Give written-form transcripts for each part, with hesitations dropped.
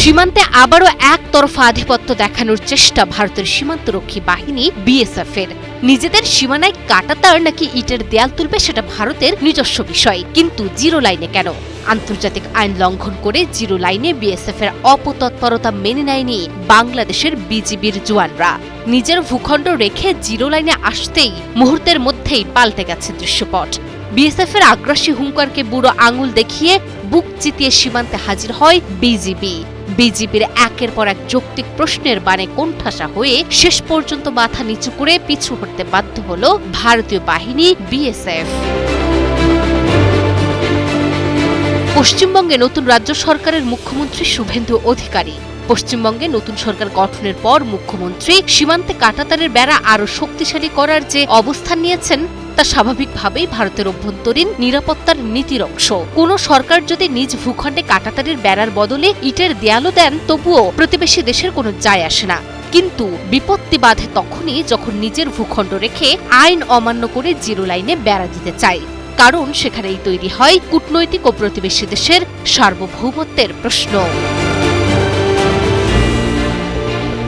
সীমান্তে আবারও একতরফা আধিপত্য দেখানোর চেষ্টা ভারতের সীমান্তরক্ষী বাহিনী বিএসএফ এর। নিজেদের সীমানায় কাঁটাতার নাকি ইটের দেয়াল তুলবে সেটা ভারতের নিজস্ব বিষয়, কিন্তু জিরো লাইনে কেন? আন্তর্জাতিক আইন লঙ্ঘন করে জিরো লাইনে বিএসএফ এর অপতৎপরতা মেনে নেয়নি বাংলাদেশের বিজিবির জওয়ানরা। নিজের ভূখণ্ড রেখে জিরো লাইনে আসতেই মুহূর্তের মধ্যেই পাল্টে গেছে দৃশ্যপট। বিএসএফ এর আগ্রাসী হুঙ্কারকে বুড়ো আঙুল দেখিয়ে বুক চিতিয়ে সীমান্তে হাজির হয় বিজিবি। বিজিবির একের পর এক যৌক্তিক প্রশ্নের বানে কোণঠাসা হয়ে শেষ পর্যন্ত মাথা নিচু করে পিছু হটতে বাধ্য হল ভারতীয় বাহিনী বিএসএফ। পশ্চিমবঙ্গে নতুন রাজ্য সরকারের মুখ্যমন্ত্রী শুভেন্দু অধিকারী। পশ্চিমবঙ্গে নতুন সরকার গঠনের পর মুখ্যমন্ত্রী সীমান্তে কাঁটাতারের বেড়া আরও শক্তিশালী করার যে অবস্থান নিয়েছেন তা স্বাভাবিকভাবেই ভারতের অভ্যন্তরীণ নিরাপত্তার নীতির অংশ। কোন সরকার যদি নিজ ভূখণ্ডে কাঁটাতারের বেড়ার বদলে ইটের দেয়ালও দেন, তবুও প্রতিবেশী দেশের কোনো যায় আসে না। কিন্তু বিপত্তি বাধে তখনই যখন নিজের ভূখণ্ড রেখে আইন অমান্য করে জিরো লাইনে বেড়া দিতে চায়। কারণ সেখানেই তৈরি হয় কূটনৈতিক ও প্রতিবেশী দেশের সার্বভৌমত্বের প্রশ্ন।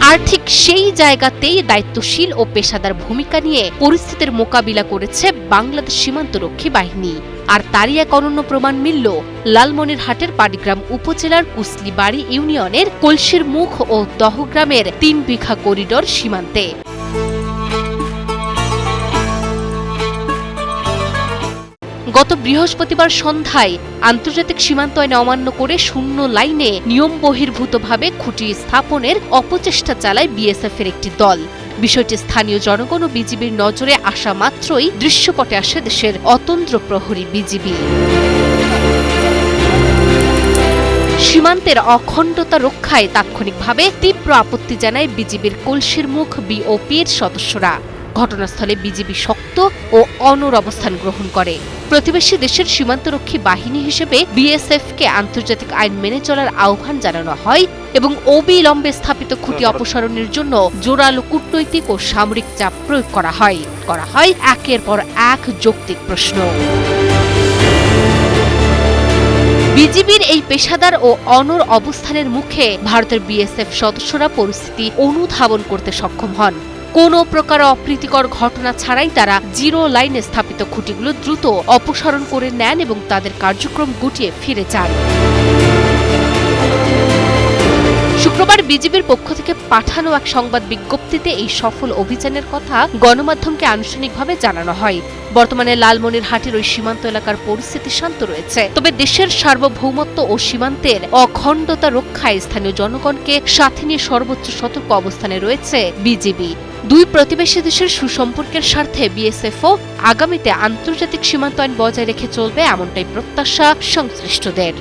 আর ঠিক সেই জায়গাতেই দায়িত্বশীল ও পেশাদার ভূমিকা নিয়ে পরিস্থিতির মোকাবিলা করেছে বাংলাদেশ সীমান্তরক্ষী বাহিনী। আর তারই এক অনন্য প্রমাণ মিলল লালমনিরহাটের পাড়িগ্রাম উপজেলার কুসলিবাড়ি ইউনিয়নের কলসির মুখ ও দহগ্রামের ৩ বিঘা করিডোর সীমান্তে। গত বৃহস্পতিবার সন্ধ্যায় আন্তর্জাতিক সীমান্ত আইন অমান্য করে শূন্য লাইনে নিয়ম বহির্ভূতভাবে খুঁটি স্থাপনের অপচেষ্টা চালায় বিএসএফ এর একটি দল। বিষয়টি স্থানীয় জনগণ ও বিজিবির নজরে আসা মাত্রই দৃশ্যপটে আসে দেশের অতন্দ্র প্রহরী বিজিবি। সীমান্তের অখণ্ডতা রক্ষায় তাৎক্ষণিকভাবে তীব্র আপত্তি জানায় বিজিবির কলসির মুখ বিওপির সদস্যরা। ঘটনাস্থলে বিজিবি শক্ত ও অনড় অবস্থান গ্রহণ করে। প্রতিবেশী দেশের সীমান্তরক্ষী বাহিনী হিসেবে বিএসএফকে আন্তর্জাতিক আইন মেনে চলার আহ্বান জানানো হয় এবং অবিলম্বে স্থাপিত খুঁটি অপসারণের জন্য জোরালো কূটনৈতিক ও সামরিক চাপ প্রয়োগ করা হয় একের পর এক যৌক্তিক প্রশ্ন। বিজিবির এই পেশাদার ও অনড় অবস্থানের মুখে ভারতের বিএসএফ সদস্যরা পরিস্থিতি অনুধাবন করতে সক্ষম হন। কোনো প্রকার অপ্রীতিকর ঘটনা ছাড়াই তারা জিরো লাইনে স্থাপিত খুঁটিগুলো দ্রুত অপসারণ করে নেন এবং তাদের কার্যক্রম গুটিয়ে ফিরে যান। শুক্রবার বিজিবির পক্ষ থেকে পাঠানো এক সংবাদ বিজ্ঞপ্তিতে এই সফল অভিযানের কথা গণমাধ্যমকে আনুষ্ঠানিকভাবে জানানো হয়। বর্তমানে লালমনিরহাটের ওই সীমান্ত এলাকার পরিস্থিতি শান্ত রয়েছে, তবে দেশের সার্বভৌমত্ব ও সীমান্তের অখণ্ডতা রক্ষায় স্থানীয় জনগণকে সাথে নিয়ে সর্বোচ্চ সতর্ক অবস্থানে রয়েছে বিজিবি। দুই প্রতিবেশী দেশের সুসম্পর্কের স্বার্থে বিএসএফও আগামীতে আন্তর্জাতিক সীমান্ত আইন বজায় রেখে চলবে, এমনটাই প্রত্যাশা সংশ্লিষ্টদের।